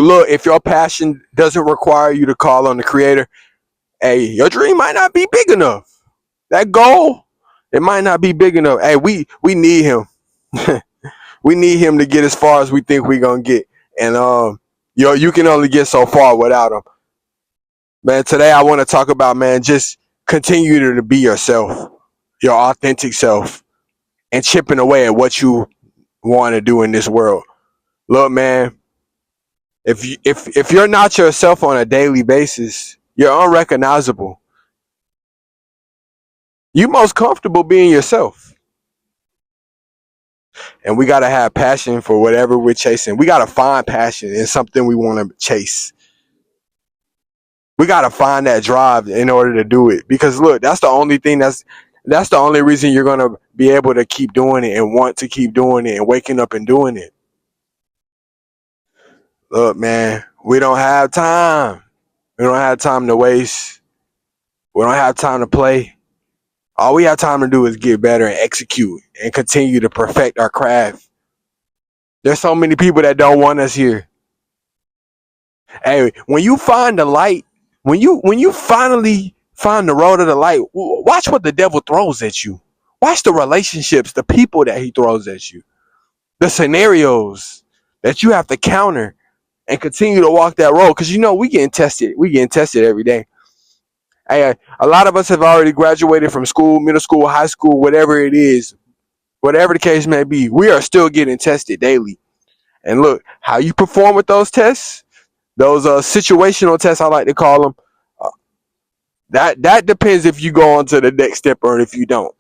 Look, if your passion doesn't require you to call on the creator, hey, your dream might not be big enough. That goal, it might not be big enough. Hey, we need him. We need him to get as far as we think we're gonna get. And you can only get so far without him. Man, today I want to talk about, man, just continue to be yourself, your authentic self, and chipping away at what you want to do in this world. Look, man, if you're not yourself on a daily basis, you're unrecognizable. You most comfortable being yourself. And we gotta have passion for whatever we're chasing. We gotta find passion in something we want to chase. We gotta find that drive in order to do it. Because look, that's the only thing that's the only reason you're gonna be able to keep doing it and want to keep doing it and waking up and doing it. Look, man, we don't have time. We don't have time to waste. We don't have time to play. All we have time to do is get better and execute and continue to perfect our craft. There's so many people that don't want us here. Hey, when you find the light, when you finally find the road of the light, watch what the devil throws at you. Watch the relationships, the people that he throws at you, the scenarios that you have to counter and continue to walk that road. Because we getting tested. We getting tested every day. Hey, a lot of us have already graduated from school, middle school, high school, whatever it is, whatever the case may be. We are still getting tested daily. And look, how you perform with those tests, those situational tests, I like to call them, that depends if you go on to the next step or if you don't.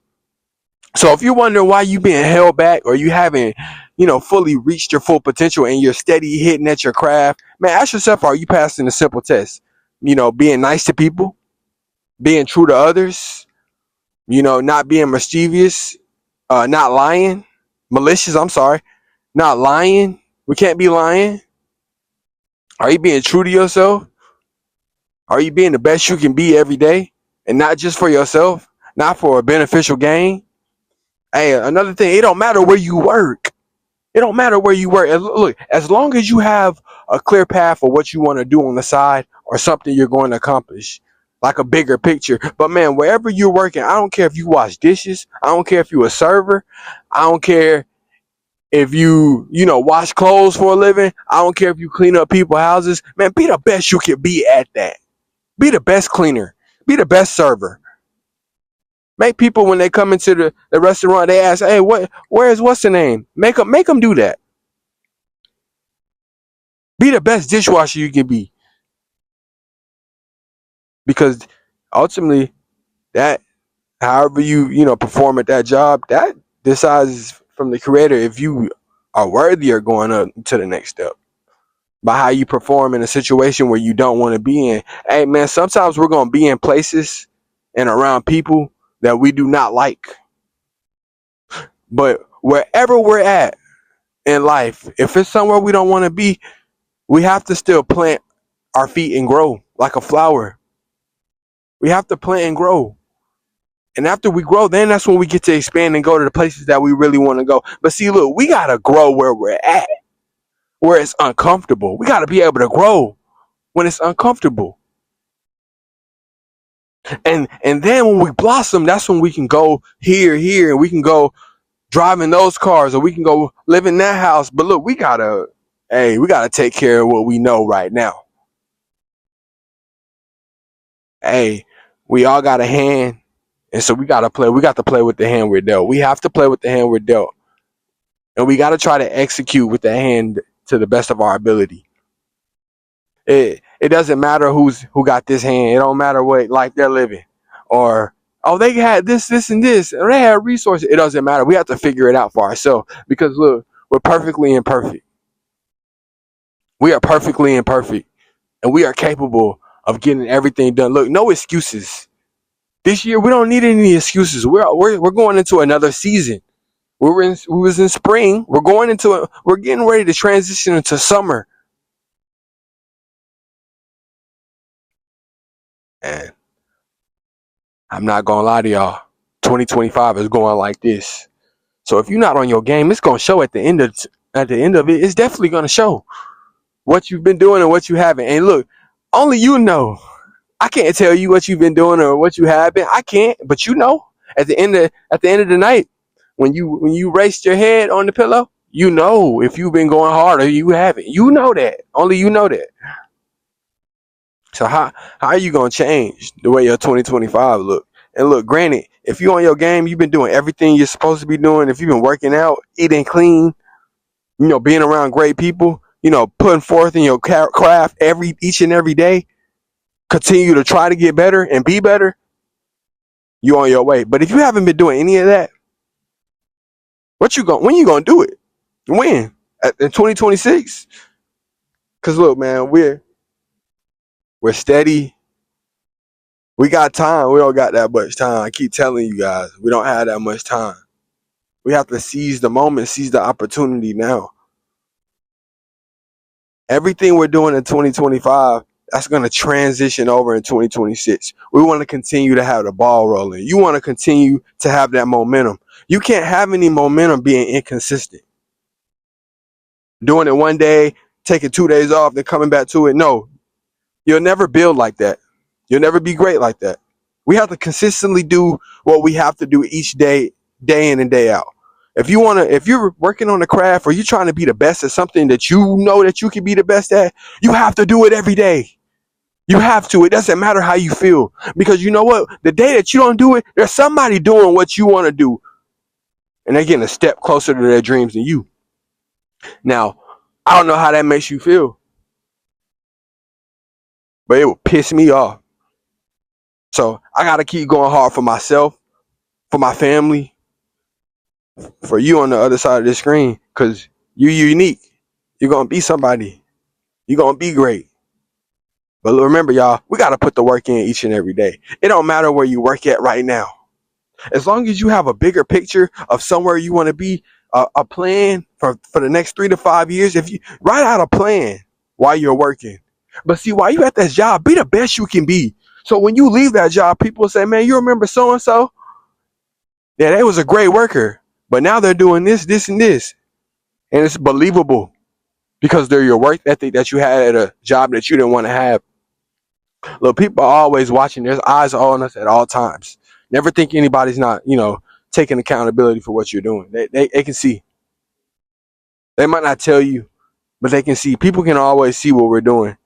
So if you're wondering why you being held back or you haven't, fully reached your full potential and you're steady hitting at your craft, man, ask yourself, are you passing the simple test? Being nice to people, being true to others, not being mischievous, not lying, malicious, I'm sorry, not lying. We can't be lying. Are you being true to yourself? Are you being the best you can be every day? And not just for yourself, not for a beneficial gain? Hey, another thing, it don't matter where you work. It don't matter where you work. Look, as long as you have a clear path for what you want to do on the side or something you're going to accomplish, like a bigger picture. But man, wherever you're working, I don't care if you wash dishes. I don't care if you're a server. I don't care if you wash clothes for a living. I don't care if you clean up people's houses. Man, be the best you can be at that. Be the best cleaner. Be the best server. Make people, when they come into the restaurant, they ask, hey, what's the name? Make them do that. Be the best dishwasher you can be. Because ultimately, that however you perform at that job, that decides from the creator if you are worthy of going up to the next step. By how you perform in a situation where you don't want to be in. Hey man, sometimes we're gonna be in places and around people that we do not like. But wherever we're at in life, if it's somewhere we don't want to be, we have to still plant our feet and grow like a flower. We have to plant and grow. And after we grow, then that's when we get to expand and go to the places that we really want to go. But see, look, we got to grow where we're at, where it's uncomfortable. We got to be able to grow when it's uncomfortable. And then when we blossom, that's when we can go here, and we can go drive in those cars, or we can go live in that house. But look, we gotta take care of what we know right now. Hey, we all got a hand, and so we got to play with the hand we're dealt. We have to play with the hand we're dealt. And we got to try to execute with the hand to the best of our ability. It doesn't matter who got this hand. It don't matter what life they're living. Or, oh, they had this, and this. Or they had resources. It doesn't matter. We have to figure it out for ourselves. Because, look, we're perfectly imperfect. We are perfectly imperfect. And we are capable of getting everything done. Look, no excuses. This year, we don't need any excuses. We're going into another season. We was in spring. We're getting ready to transition into summer. And I'm not gonna lie to y'all. 2025 is going like this. So if you're not on your game, it's gonna show at the end of it. It's definitely gonna show. what you've been doing and what you haven't. And look, only you know. I can't tell you what you've been doing or what you have been. I can't, but you know. At the end of the night, when you rest your head on the pillow, you know if you've been going hard or you haven't. You know that. Only you know that. So how are you gonna change the way your 2025 look? And look, granted, if you on your game, you've been doing everything you're supposed to be doing. If you've been working out, eating clean, being around great people, putting forth in your craft each and every day, continue to try to get better and be better, you on your way. But if you haven't been doing any of that, when you gonna do it? When? In 2026? Cause look, man, we're steady. We got time. We don't got that much time. I keep telling you guys, we don't have that much time. We have to seize the moment, seize the opportunity now. Everything we're doing in 2025, that's going to transition over in 2026. We want to continue to have the ball rolling. You want to continue to have that momentum. You can't have any momentum being inconsistent. Doing it one day, taking 2 days off, then coming back to it. No, you'll never build like that. You'll never be great like that. We have to consistently do what we have to do each day, day in and day out. If you're working on a craft or you're trying to be the best at something that you know that you can be the best at, you have to do it every day. You have to. It doesn't matter how you feel. Because you know what? The day that you don't do it, there's somebody doing what you want to do. And they're getting a step closer to their dreams than you. Now, I don't know how that makes you feel, but it will piss me off. So I got to keep going hard for myself, for my family, for you on the other side of the screen, because you're unique. You're going to be somebody. You're going to be great. But remember, y'all, we got to put the work in each and every day. It don't matter where you work at right now. As long as you have a bigger picture of somewhere you want to be, a plan for the next 3 to 5 years, if you write out a plan while you're working. But see, while you at that job, be the best you can be. So when you leave that job, people say, man, you remember so-and-so? Yeah, they was a great worker. But now they're doing this, this, and this. And it's believable because they're your work ethic that you had at a job that you didn't want to have. Look, people are always watching. Their eyes are on us at all times. Never think anybody's not, taking accountability for what you're doing. They can see. They might not tell you, but they can see. People can always see what we're doing.